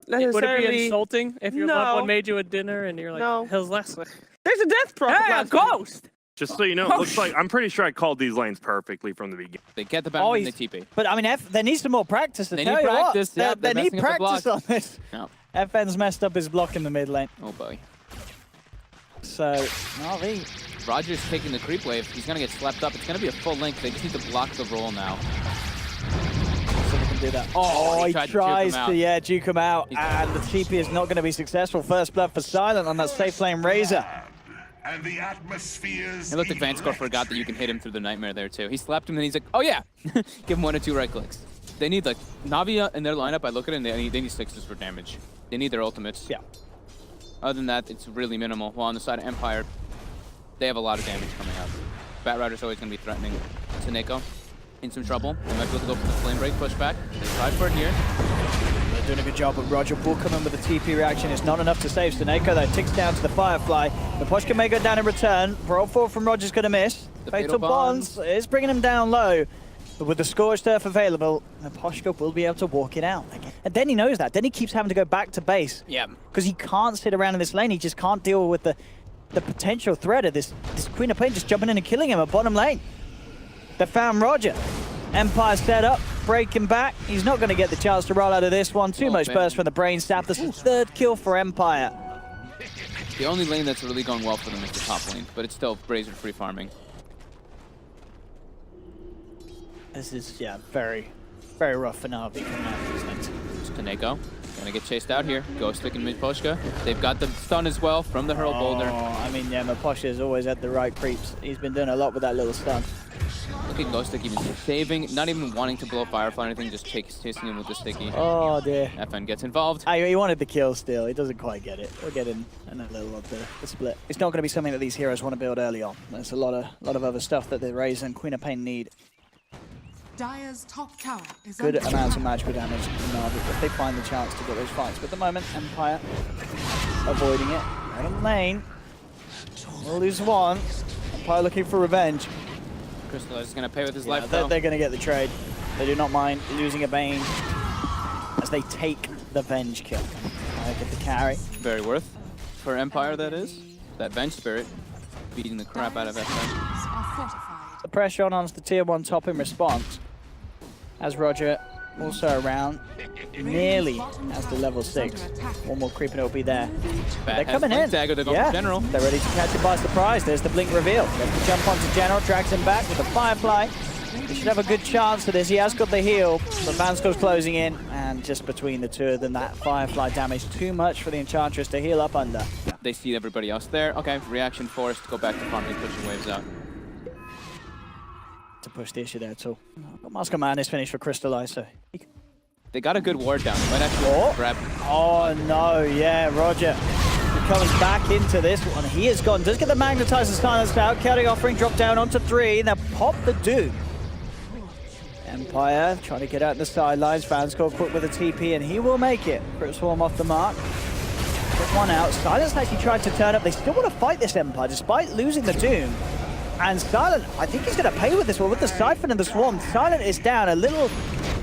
necessarily. Would it be insulting if your loved one made you a dinner and you're like, No. his Leslie? There's a death prophet. Hey, a ghost! Just so you know, it looks like I'm pretty sure I called these lanes perfectly from the beginning. They get the bounty and they TP. But I mean, they need some more practice. They need practice. Yeah, they need practice on this. No. FN's messed up his block in the mid lane. Oh boy. So, NaVi. RodjER's taking the creep wave. He's gonna get slept up. It's gonna be a full link. They just need to block the roll now. So they can do that. Oh, he tries to juke him out. And the TP is not going to be successful. First blood for Silent on that safe lane Razor. And the atmospheres. It looked like VANSKOR forgot that you can hit him through the nightmare there too. He slapped him and he's like, oh yeah. Give him 1 or 2 right clicks. They need like NaVi in their lineup. I look at it and they need sixes for damage. They need their ultimates. Yeah. Other than that, it's really minimal. While on the side of Empire, they have a lot of damage coming out. Batrider's always going to be threatening SoNNeikO. In some trouble. They might be able to go for the flame break, push back. They tried for it here. They're doing a good job, but RodjER will come in with a TP reaction. It's not enough to save SoNNeikO. That ticks down to the Firefly. Miposhka may go down in return. Brawl 4 from RodjER's going to miss. The Fatal Bonds is bringing him down low. But with the Scorched Earth available, Miposhka will be able to walk it out again. And Dendi knows that. Dendi keeps having to go back to base. Yeah. Because he can't sit around in this lane. He just can't deal with the potential threat of this Queen of Pain just jumping in and killing him at bottom lane. They found RodjER. Empire set up, breaking back. He's not going to get the chance to roll out of this one. Too much burst from the Brain Sap. This is 3rd kill for Empire. The only lane that's really going well for them is the top lane, but it's still Razor free farming. This is, yeah, very, very rough for NaVi coming out of these lanes. SoNNeikO gonna get chased out here. Ghostik and Miposhka. They've got the stun as well from the Hurl Boulder. I mean, yeah, Miposhka has always had the right creeps. He's been doing a lot with that little stun. Look at Ghostik even saving, not even wanting to blow Firefly or anything, just chasing him with the sticky. Oh dear. FN gets involved. He wanted the kill still. He doesn't quite get it. We'll get in a little of the split. It's not going to be something that these heroes want to build early on. There's a lot of other stuff that the Razor and Queen of Pain need. Dire's top tower is Good amounts of magical damage from NaVi if they find the chance to get those fights. But at the moment, Empire avoiding it. Right on the lane. We'll lose one. Empire looking for revenge. Crystallize is going to pay with his life, though. They're going to get the trade. They do not mind losing a Bane as they take the Venge kill. I get the carry. Very worth for Empire, that is. That Venge Spirit beating the crap out of FN. The pressure on onto the tier 1 top in response. As RodjER also around, nearly as the level 6. One more creep and it'll be there. They're coming in. Dagger, they're going for General. They're ready to catch him by surprise. There's the blink reveal. Gets to jump onto General, drags him back with the Firefly. He should have a good chance of this. He has got the heal, but VANSKOR's closing in. And just between the two of them, that Firefly damage too much for the Enchantress to heal up under. They see everybody else there. Okay, reaction forced. Go back to farming, pushing waves out. To push the issue there too. Mask Man is finished for Crystallize, so they got a good ward down. They might actually grab. Oh no, yeah, RodjER comes back into this one. He is gone. Does get the Magnetizer silenced out. Carry offering drop down onto 3. Now pop the Doom. Empire trying to get out the sidelines. VANSKOR quick with a TP and he will make it. Crit Swarm off the mark. Put one out. Silence actually tried to turn up. They still want to fight this Empire despite losing the Doom. And Silent, I think he's going to pay with this one, with the Siphon and the Swarm. Silent is down, a little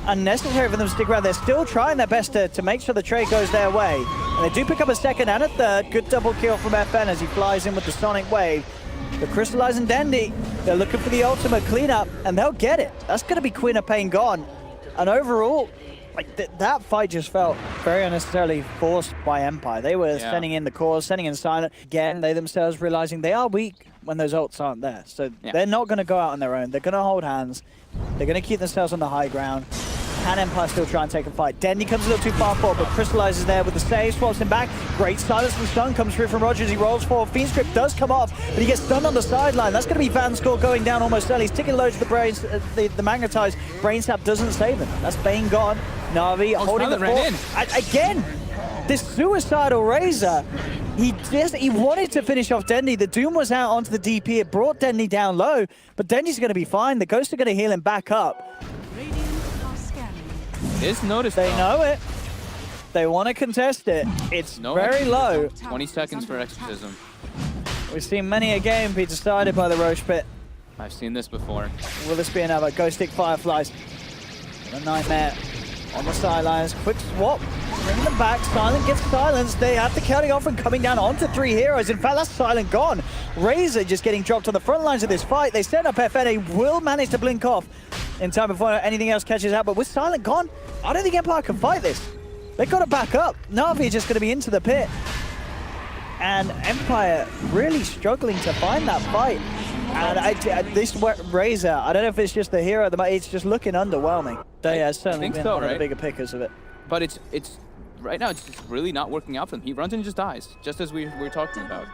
unnecessary for them to stick around. They're still trying their best to make sure the trade goes their way. And they do pick up a 2nd and a 3rd. Good double kill from FN as he flies in with the Sonic Wave. The Crystallize and Dendi, they're looking for the ultimate cleanup, and they'll get it. That's going to be Queen of Pain gone. And overall, like that fight just felt very unnecessarily forced by Empire. They were sending in the cores, sending in Silent. Again, they themselves realizing they are weak when those ults aren't there. So they're not going to go out on their own. They're going to hold hands. They're going to keep themselves on the high ground. Can Empire still try and take a fight? Dendi comes a little too far forward, but Crystallize is there with the save, swaps him back. Great silence from stun comes through from RodjER as he rolls forward. Fiend Strip does come off, but he gets stunned on the sideline. That's going to be VANSKOR going down almost early. He's ticking loads of the brains. The magnetized Brain Sap doesn't save him. That's Bane gone. NaVi holding the fort. Again, this suicidal Razor. He wanted to finish off Dendi. The Doom was out onto the DP. It brought Dendi down low, but Dendi's going to be fine. The Ghosts are going to heal him back up. This notice, they know it. They want to contest it. It's very low. 20 seconds for Exorcism. We've seen many a game be decided by the Roche Pit. I've seen this before. Will this be another? Ghostik Fireflies. A nightmare. On the sidelines, quick swap, bringing them back. Silent gets silenced. They have the counting off and coming down onto 3 heroes. In fact, that's Silent gone. RodjER just getting dropped on the front lines of this fight. They set up FN. They will manage to blink off in time before anything else catches out. But with Silent gone, I don't think Empire can fight this. They've got to back up. NaVi is just going to be into the pit. And Empire really struggling to find that fight. And this RodjER, I don't know if it's just the hero, it's just looking underwhelming. They have certainly been one of the bigger pickers of it. But it's right now, it's just really not working out for him. He runs and just dies, just as we were talking about.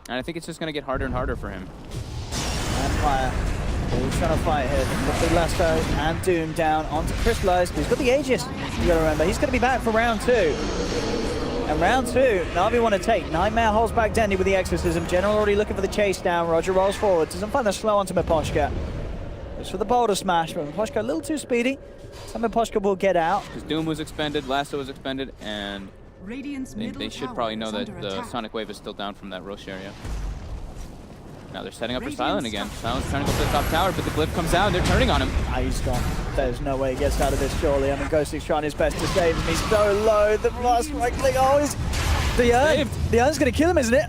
And I think it's just going to get harder and harder for him. Empire, he's trying to fight here. Put the Lasso and Doom down onto Crystallize. He's got the Aegis, you got to remember. He's going to be back for round 2. And round 2, NaVi want to take. Nightmare holds back Dendi with the Exorcism. General already looking for the chase down. RodjER rolls forward. Doesn't find the slow onto Miposhka. Goes for the boulder smash, but Miposhka a little too speedy. So Miposhka will get out. Because Doom was expended, Lasso was expended, and they should probably know that the Sonic Wave is still down from that Roche area. Now they're setting up for Silent again. Silent's trying to go for the top tower, but the glyph comes out and they're turning on him. Ah, he's gone. There's no way he gets out of this, surely. I mean, Ghostik's trying his best to save him. He's so low. The last right click. Oh, he's... The Urn's going to kill him, isn't it?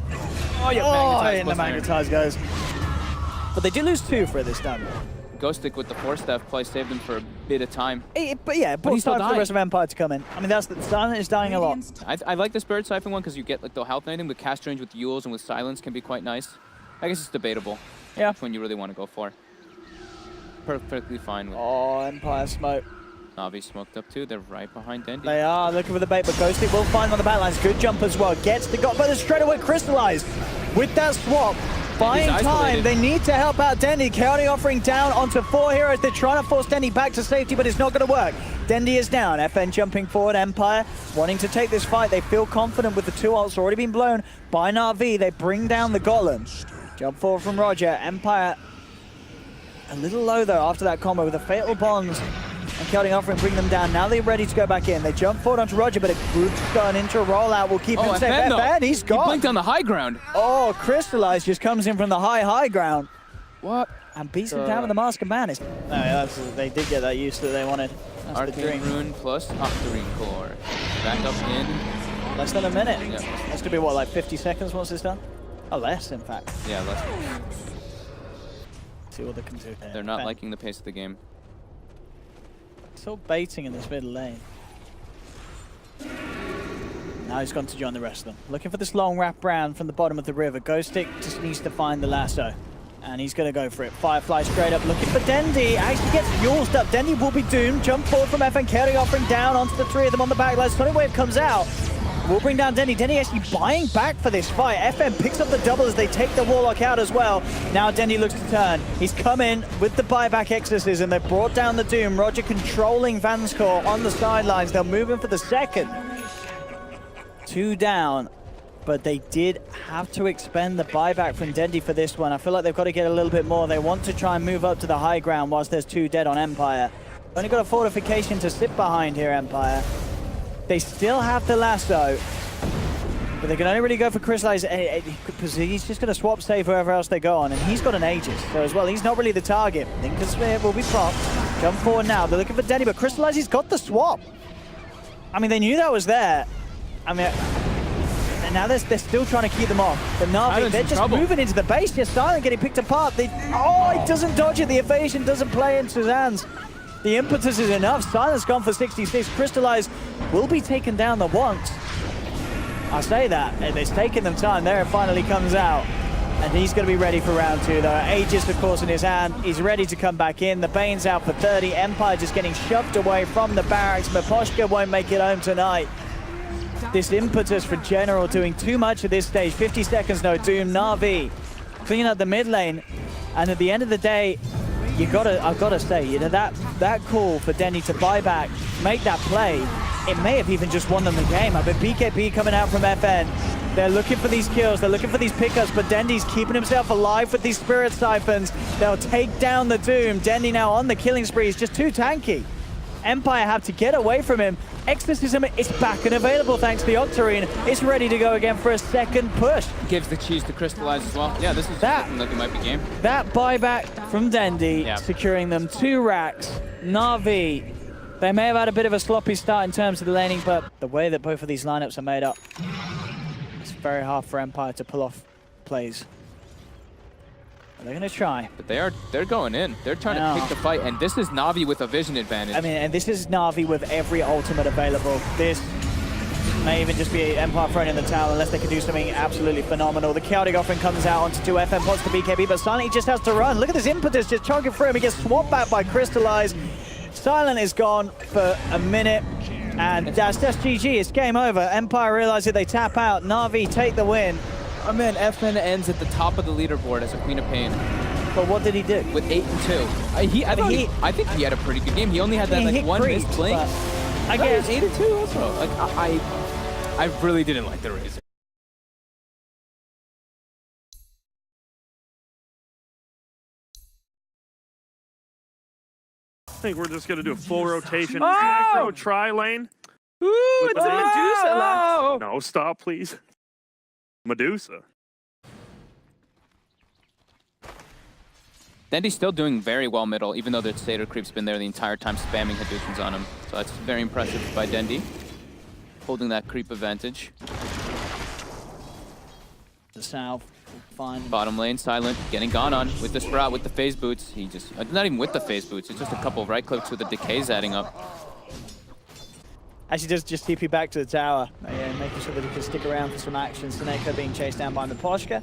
Oh, yeah, and the Magnetize goes. But they did lose 2 for this time. Ghostik with the 4-step play saved him for a bit of time. But yeah, it brought time for the rest of Empire to come in. I mean, that's the Silent is dying a lot. I like the Spirit Siphon one because you get like the health and anything, but cast range with Yules and with Silence can be quite nice. I guess it's debatable. Yeah. Which one you really want to go for. Perfectly fine with Empire smoke. NaVi smoked up too. They're right behind Dendi. They are looking for the bait, but Ghostik will find on the backlines. Good jump as well. Gets the got, but it's straight away Crystallize. With that swap, buying time. They need to help out Dendi. Chaotic offering down onto 4 heroes. They're trying to force Dendi back to safety, but it's not going to work. Dendi is down. FN jumping forward. Empire wanting to take this fight. They feel confident with the 2 ults already been blown by NaVi. They bring down the Golem. Jump forward from RodjER. Empire a little low though after that combo with the Fatal Bonds and Chaotic Offering bring them down. Now they're ready to go back in. They jump forward onto RodjER, but a good start into a rollout will keep him safe. FN, he's gone. He blinked on the high ground. Oh, Crystallize just comes in from the high ground. What? And beats him down with the Mask of Madness. No, yeah, they did get that use that they wanted. That's Arcane Rune plus Octarine Core. Back up in less than a minute. Yeah. That's gonna be what, like 50 seconds once it's done? Oh, less in fact. Yeah, less. See what they can do here. They're not liking the pace of the game. Still baiting in this middle lane. Now he's gone to join the rest of them. Looking for this long wrap round from the bottom of the river. Ghostik just needs to find the lasso. And he's going to go for it. Firefly straight up looking for Dendi. Actually gets Yulesed up. Dendi will be doomed. Jump forward from FN. Chaotic offering down onto the 3 of them on the backline. Sonic Wave comes out. We'll bring down Dendi. Dendi actually buying back for this fight. FN picks up the double as they take the Warlock out as well. Now Dendi looks to turn. He's come in with the buyback Exorcism. They've brought down the Doom. RodjER controlling VANSKOR on the sidelines. They'll move in for the second. 2 down. But they did have to expend the buyback from Dendi for this one. I feel like they've got to get a little bit more. They want to try and move up to the high ground whilst there's 2 dead on Empire. Only got a fortification to sit behind here, Empire. They still have the lasso, but they can only really go for Crystallize because he's just going to swap save wherever else they go on, and he's got an Aegis, so as well, he's not really the target. Lincoln Spear will be popped. Jump forward now. They're looking for Dendi, but Crystallize, he's got the swap. I mean, they knew that was there. I mean, and now they're still trying to keep them off. The NaVi, they're just moving into the base. Just Silent getting picked apart. Oh, he doesn't dodge it. The evasion doesn't play into his hands. The impetus is enough. Silent's gone for 66. Crystallize will be taken down the once. I say that, and it's taken them time. There it finally comes out. And he's going to be ready for round 2, though. Aegis, of course, in his hand. He's ready to come back in. The Bane's out for 30. Empire just getting shoved away from the barracks. Miposhka won't make it home tonight. This impetus for General doing too much at this stage. 50 seconds, no Doom. NaVi cleaning up the mid lane. And at the end of the day, I've got to say, you know, that call for Dendi to buy back, make that play, it may have even just won them the game. I mean, BKB coming out from FN. They're looking for these kills, they're looking for these pickups, but Dendi's keeping himself alive with these Spirit Siphons. They'll take down the Doom. Dendi now on the killing spree. He's just too tanky. Empire have to get away from him. Exorcism is back and available thanks to the Octarine. It's ready to go again for a second push. Gives the cheese to Crystallize as well. Yeah, this is looking like it might be game. That buyback from Dendi, securing them 2 racks. NaVi, They may have had a bit of a sloppy start in terms of the laning, but the way that both of these lineups are made up, it's very hard for Empire to pull off plays. But they're going to try. But they're going in. They're trying to pick the fight, and this is NaVi with a vision advantage. I mean, and this is NaVi with every ultimate available. This may even just be Empire thrown in the towel unless they can do something absolutely phenomenal. The chaotic offering comes out onto 2FM, pots the BKB, but Silent, he just has to run. Look at this impetus just chunking through him. He gets swapped back by Crystallize. Silent is gone for a minute, and that's GG. It's game over. Empire realize that they tap out. NaVi take the win. I mean, FN ends at the top of the leaderboard as a Queen of Pain. But what did he do? With 8-2. I think he had a pretty good game. He only had that like one missed blink. I guess 8-2 also. Like I really didn't like the Razor. I think we're just gonna do a full rotation. Oh! Macro tri lane. Ooh, it's a Medusa left. No, stop, please. Medusa. Dendi's still doing very well middle, even though the Satyr creep's been there the entire time spamming Hadoukens on him. So that's very impressive by Dendi, holding that creep advantage. The south, fine. Bottom lane, Silent, getting gone on with the Sprout, with the phase boots. He just, not even with the phase boots, it's just a couple of right clicks with the decays adding up. Actually does just TP back to the tower, making sure that he can stick around for some action. SoNNeikO being chased down by Miposhka.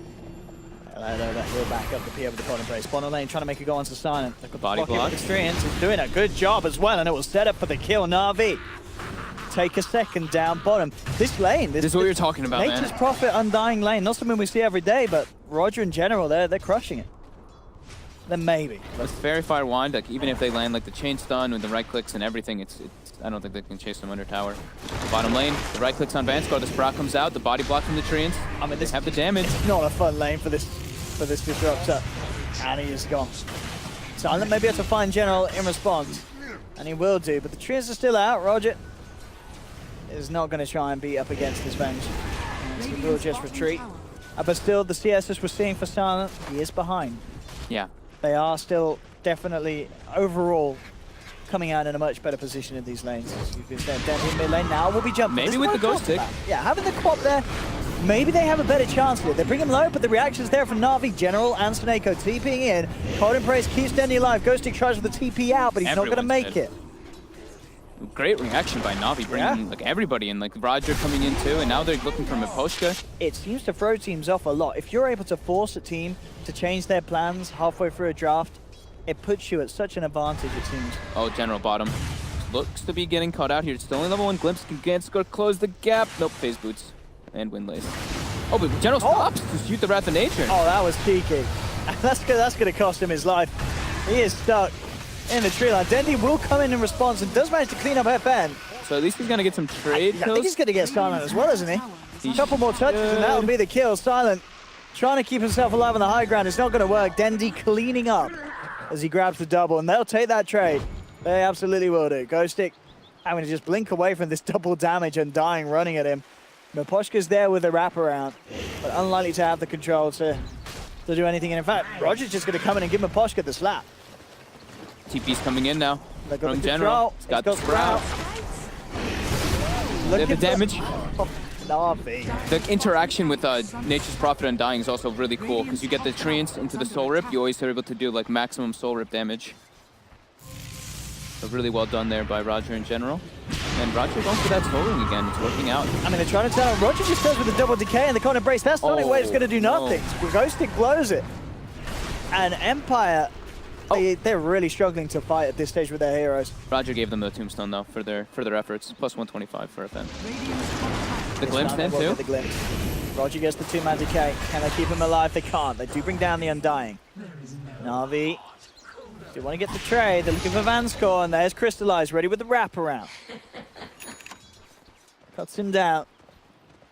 He'll back up the PO with the bottom brace. Bottom lane trying to make a go onto Silent. Body block. Experience is doing a good job as well, and it will set up for the kill. NaVi take a second down bottom. This lane, this is what you're talking about, man. Nature's Prophet Undying lane, not something we see every day, but RodjER in general, they're crushing it. Then maybe. With Fairy Fire Wand, like even if they land like the chain stun with the right clicks and everything, I don't think they can chase them under tower. Bottom lane, the right clicks on VANSKOR, the Sprout comes out, the body block from the Treants. I mean, this have the damage. It's not a fun lane for this disruptor. And he is gone. Silent may be able to find General in response. And he will do, but the Treants are still out. RodjER is not going to try and beat up against his Venge. He will just retreat. But still, the CSs we're seeing for Silent, he is behind. Yeah. They are still definitely, overall, coming out in a much better position in these lanes. As you've been saying, Dendi in mid lane now will be jumping. Maybe with the Ghostik. Yeah, having the quap there, maybe they have a better chance here. They bring him low, but the reaction's there from NaVi, General, and SoNNeikO TPing in. Cold Embrace keeps Dendi alive. Ghostik tries with the TP out, but he's not going to make it. Great reaction by NaVi, bringing like everybody in, like RodjER coming in too, and now they're looking for Miposhka. It seems to throw teams off a lot. If you're able to force a team to change their plans halfway through a draft, it puts you at such an advantage, it seems. Oh, General bottom. Looks to be getting caught out here. It's only level 1 glimpse. Can VANSKOR close the gap? Nope, phase boots. And Windlace. Oh, but General stops to shoot the Wrath of Nature. Oh, that was cheeky. That's going to cost him his life. He is stuck in the tree line. Dendi will come in response and does manage to clean up FN. So at least he's going to get some trade kills. I think he's going to get Silent as well, isn't he? A couple more touches and that will be the kill. Silent trying to keep himself alive on the high ground. It's not going to work. Dendi cleaning up as he grabs the double, and they'll take that trade. They absolutely will do. Ghostik having to just blink away from this double damage and dying running at him. Miposhka's there with a wraparound, but unlikely to have the control to do anything. And in fact, RodjER's just going to come in and give Miposhka the slap. TP's coming in now from the General. He's got the Sprout. They have the damage. NaVi. The interaction with Nature's Prophet Undying is also really cool because you get the Treants into the Soul Rip. You always are able to do like maximum Soul Rip damage. So really well done there by RodjER in general. And RodjER going for that soloing again. It's working out. I mean, they're trying to tell him. RodjER just goes with the double decay and the Cold Embrace. That's the only way it's going to do nothing. No. Ghostik blows it. And Empire, they're really struggling to fight at this stage with their heroes. RodjER gave them the tombstone though for their efforts. Plus 125 for FN. The glimpse then too. The glimpse. RodjER gets the 2-man decay. Can they keep him alive? They can't. They do bring down the Undying. NaVi. They want to get the trade. They're looking for VANSKOR, and there's Crystallize ready with the wraparound. Cuts him down.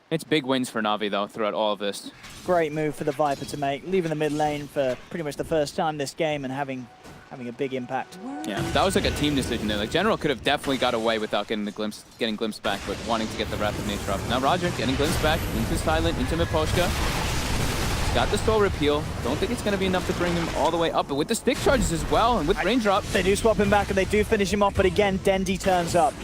It's big wins for NaVi though throughout all of this. Great move for the Viper to make, leaving the mid lane for pretty much the first time this game and having a big impact. Yeah, that was like a team decision there. Like General could have definitely got away without getting glimpse back, but wanting to get the Wrath of Nature up. Now RodjER getting glimpse back into Silent, into Miposhka. He's got the soul repeal. Don't think it's going to be enough to bring him all the way up. But with the stick charges as well, and with raindrop. They do swap him back and they do finish him off, but again, Dendi turns up.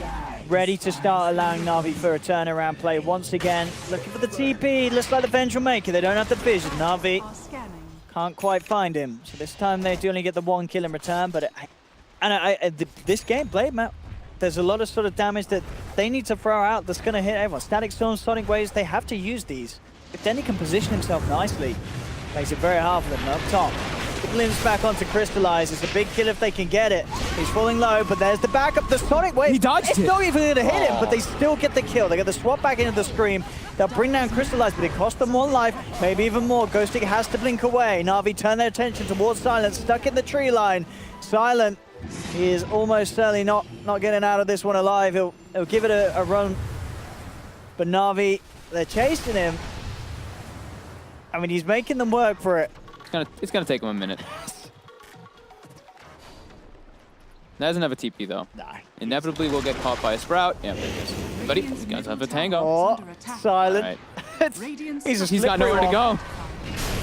Ready to start allowing NaVi for a turnaround play once again. Looking for the TP. Looks like the Venge will make it. They don't have the vision. NaVi Are scanning. can't quite find him. So this time they do only get the 1 kill in return. But this game, Blade Mail, there's a lot of sort of damage that they need to throw out that's going to hit everyone. Static Storms, Sonic Waves, they have to use these. If Dendi can position himself nicely, makes it very hard for them up top. The glimpse back onto Crystallize. It's a big kill if they can get it. He's falling low, but there's the backup. The Sonic Wave. He dodged it's it. not even going to hit him, but they still get the kill. They get the swap back into the Scream. They'll bring down Crystallize, but it costs them 1 life, maybe even more. Ghostik has to blink away. NaVi turn their attention towards Silent, stuck in the tree line. Silent, he is almost certainly not getting out of this one alive. He'll give it a run. But NaVi, they're chasing him. I mean, he's making them work for it. It's gonna take him a minute. That doesn't have a TP though. Nah. Inevitably will get caught by a Sprout. Yeah, there it is. But he does have a tango. Oh, Under attack. Silent. Alright. Radiant's He's just He's got nowhere to go. He's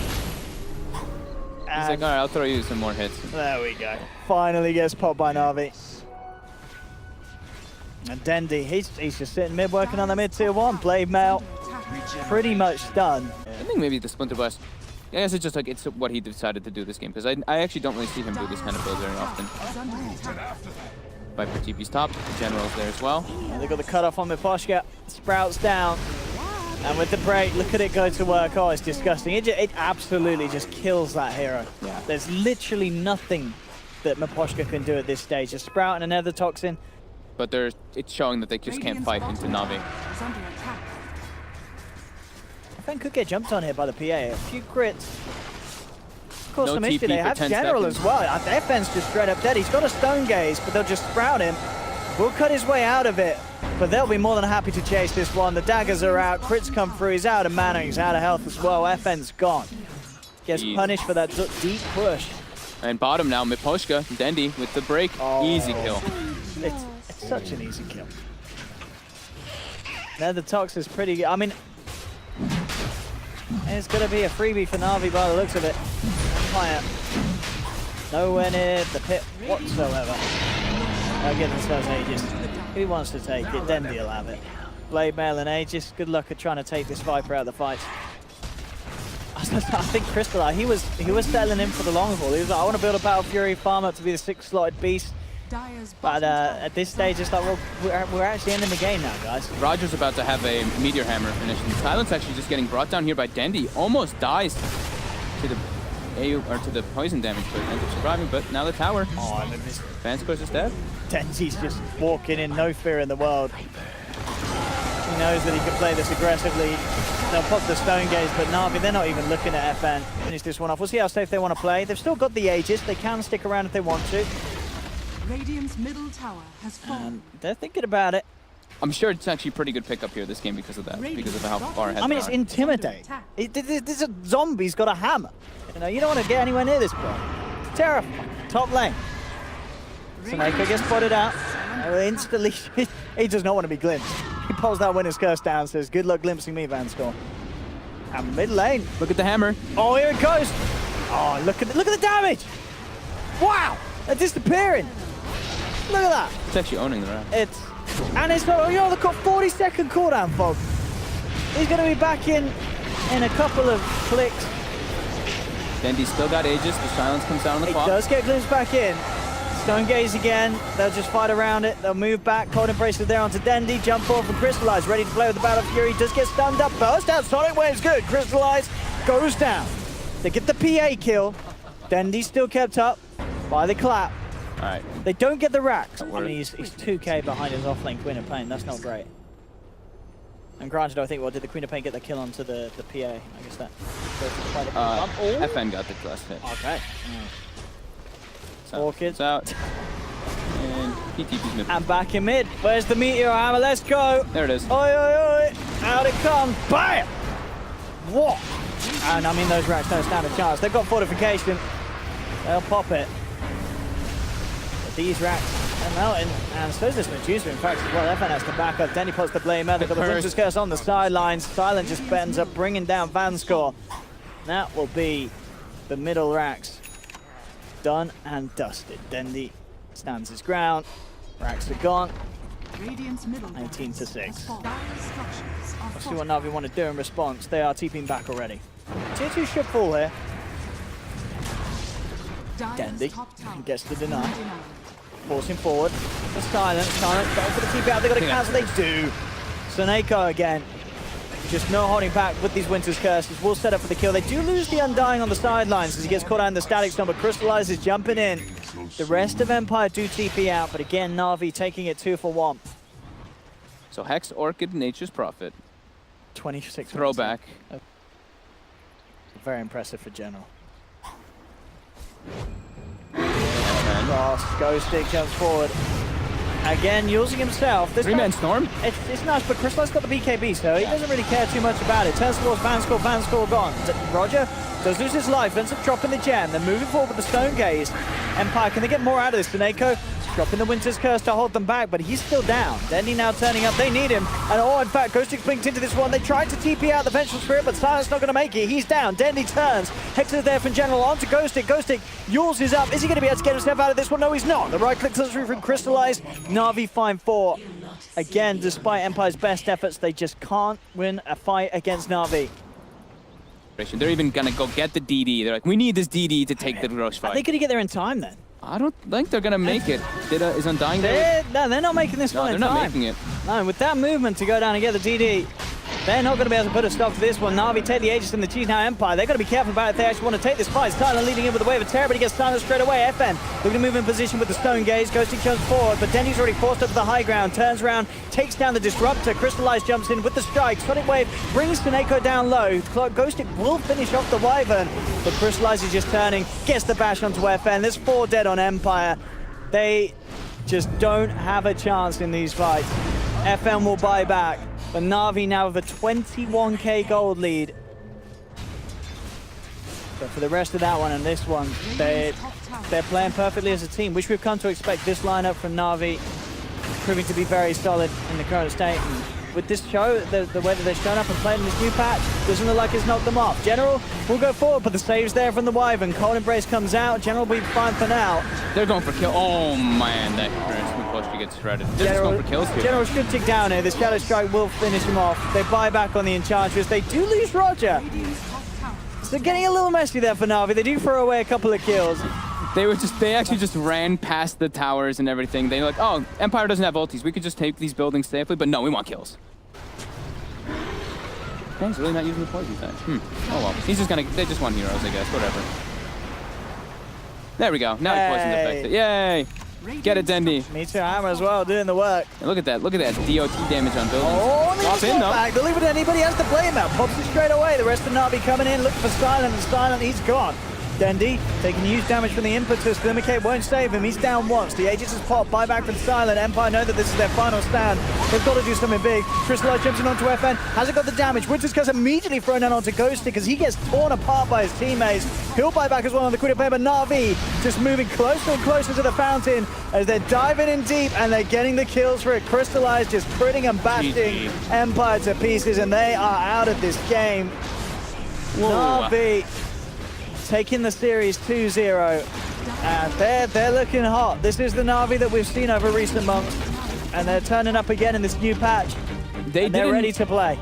And like, alright, I'll throw you some more hits. there we go. Finally gets popped by NaVi. And Dendi, he's just sitting mid working on the mid tier 1. Blade Mail pretty much done. I think maybe the Splinter Blast. I guess it's just like it's what he decided to do this game because I actually don't really see him do this kind of build very often. is under attack. Viper TP's top, General's there as well. And they got the cutoff on Miposhka. Sprouts down. And with the break, look at it go to work. Oh, it's disgusting. It absolutely just kills that hero. Yeah. There's literally nothing that Miposhka can do at this stage. A Sprout and another Toxin. But it's showing that they just can't fight into NaVi. Is under attack. FN could get jumped on here by the PA. A few crits. Of course, No some issue. TP They for have 10 General seconds. as well. FN's just straight up dead. He's got a Stone Gaze, but they'll just Sprout him. Will cut his way out of it, but they'll be more than happy to chase this one. The daggers are out. Crits come through. He's out of mana. He's out of health as well. FN's gone. Gets Easy. punished for that deep push. And bottom now, Miposhka, Dendi with the break. Oh. Easy kill. It's such an easy kill. Now the Tox is pretty good. I mean, it's going to be a freebie for NaVi by the looks of it. Fire. Nowhere near the pit whatsoever. They'll give themselves Aegis. Who wants to take it? Dendi will have it. Blade Mail and Aegis. Good luck at trying to take this Viper out of the fight. I think Crystallize, he was settling in for the long haul. He was like, I want to build a Battle Fury, farm up to be the 6-slotted beast. Dire's But bottom tower at this stage, it's like, well, we're actually ending the game now, guys. RodjER's about to have a Meteor Hammer finish. And Silence actually just getting brought down here by Dendi. Almost dies to the to the poison damage, but ends up surviving. But now the tower. Oh, I mean, this VANSKOR is dead. Dendi's just walking in, no fear in the world. He knows that he can play this aggressively. They'll pop the Stone Gaze, but NaVi, they're not even looking at FN. Finish this one off. We'll see how safe they want to play. They've still got the Aegis. They can stick around if they want to. Radiant's middle tower has fallen. They're thinking about it. I'm sure it's actually a pretty good pickup here this game because of that, because of how far ahead I mean, they it's are. intimidating. This is a zombie's got a hammer. You don't want to get anywhere near this bro. It's terrifying. Top lane. SoNNeikO gets spotted out. Instantly, he does not want to be glimpsed. He pulls that winner's curse down, says, good luck glimpsing me, VANSKOR. And mid lane. Look at the hammer. Oh, here it goes. Oh, look at the damage. Wow, they're disappearing. Look at that. It's actually owning the round. It's got, they've got 40-second cooldown, folks. He's going to be back in a couple of clicks. Dendi still got Aegis. The Silence comes down on the He clock. does get glimpsed back in. Stone Gaze again. They'll just fight around it. They'll move back. Cold Embrace is there onto Dendi. Jump forward from Crystallize. Ready to play with the Battle Fury. Does get stunned up. Burst out. Sonic Wave's good. Crystallize goes down. They get the PA kill. Dendi still kept up by the clap. All right. They don't get the racks. I mean, he's 2k behind his offlane Queen of Pain. That's not great. And granted, I think, well, did the Queen of Pain get the kill onto the PA? I guess that goes by the FN got the last hit. Okay. So, Orchid. it's out. And he TP's mid. And back in mid. Where's the Meteor Hammer? Let's go. There it is. Oi, oi, oi. Out it comes. Bam! What? And I mean, those racks don't stand a chance. They've got fortification. They'll pop it. But these racks are melting. And so is this Medusa, in fact, as well. FN has to back up. Dendi puts the blame out. They've got the Winter's Curse on the sidelines. Silent just ends up bringing down VANSKOR. That will be the middle racks done and dusted. Dendi stands his ground. Racks are gone. Radiant's middle 19 to 6. has fallen. Dire structures are Let's see what NaVi want to do in response. They are TPing back already. Tier 2 should fall here. Dire's Dendi top tower gets the deny. denied. Forcing forward. The silent go for the TP out. They got to cancel. They do. SoNNeikO again. Just no holding back with these Winter's Curses. Will set up for the kill. They do lose the Undying on the sidelines as he gets caught out in the static stun, but Crystallize is jumping in. The rest of Empire do TP out, but again, NaVi taking it 2 for 1. So Hex, Orchid, Nature's Prophet. 26 Throwback. Very impressive for General. Cross, Ghostik jumps forward. Again, using himself. This 3-man Storm? It's nice, but Crystallize got the BKB, so he doesn't really care too much about it. Turns towards VANSKOR, VANSKOR gone. RodjER does lose his life, ends up dropping the gem. They're moving forward with the Stone Gaze. Empire, can they get more out of this? SoNNeikO dropping the Winter's Curse to hold them back, but he's still down. Dendi now turning up, they need him. And oh, in fact, Ghostik blinked into this one. They tried to TP out the Vengeful Spirit, but Silent's not gonna make it. He's down, Dendi turns. Hex is there from General, onto Ghostik. Ghostik, Yules is up. Is he gonna be able to get himself out of this one? No, he's not. The right click touch through from Crystallize. NaVi 5-4. Again, despite Empire's best efforts, they just can't win a fight against NaVi. They're even gonna go get the DD. They're like, we need this DD to take the rush Are fight. they gonna get there in time then? I don't think they're gonna make it. Data is Undying. No, they're not making this No, one they're in not time. making it. No, with that movement to go down and get the DD, they're not going to be able to put a stop to this one. NaVi take the Aegis and the Cheese now Empire. They've got to be careful about it if they actually want to take this fight. Silent leading in with a wave of terror, but he gets Silent straight away. FN looking to move in position with the Stone Gaze. Ghostik jumps forward, but Dendi's already forced up to the high ground. Turns around, takes down the Disruptor. Crystallize jumps in with the strike. Sonic Wave brings SoNNeikO down low. Ghostik will finish off the Wyvern, but Crystallize is just turning, gets the bash onto FN. There's 4 dead on Empire. They just don't have a chance in these fights. FN will buy back, but NaVi now with a 21k gold lead. But for the rest of that one and this one, they're playing perfectly as a team, which we've come to expect this lineup from NaVi, proving to be very solid in the current state. And with this show, the way that they've shown up and played in this new patch, doesn't look like it's knocked them off. General will go forward, but the save's there from the Wyvern. Cold Embrace comes out. General will be fine for now. They're going for kill. Oh man, that Miposhka gets shredded. They're just going for kills here. General should tick down here. The Shadow Strike will finish him off. They buy back on the Enchantress. They do lose RodjER. Radiant's top tower. So getting a little messy there for NaVi. They do throw away a couple of kills. They actually just ran past the towers and everything. They're like, oh, Empire doesn't have ultis. We could just take these buildings safely, but no, we want kills. He's really not using the poison tag. Oh well. They just want heroes, I guess. Whatever. There we go. Now he poisoned affected. Yay! Get it, Dendi. Me too, Hammer as well, doing the work. And look at that. Look at that DOT damage on buildings. Oh, Drop in, though. back. They'll leave it to anybody else to play him out. Pops it straight away. The rest of NaVi coming in, looking for Silent, and Silent, he's gone. Dendi taking huge damage from the impetus. Glimmercape won't save him. He's down once. The Aegis is popped. Buyback from Silent. Empire know that this is their final stand. They've got to do something big. Crystallize jumps in onto FN. Hasn't got the damage. Winter's Curse immediately thrown down onto Ghostik as he gets torn apart by his teammates. He'll buy back as well on the Quitter Player, but NaVi just moving closer and closer to the fountain as they're diving in deep and they're getting the kills for it. Crystallize just putting and bashing Empire to pieces, and they are out of this game. NaVi taking the series 2-0, and they're looking hot. This is the NaVi that we've seen over recent months, and they're turning up again in this new patch. They're ready to play.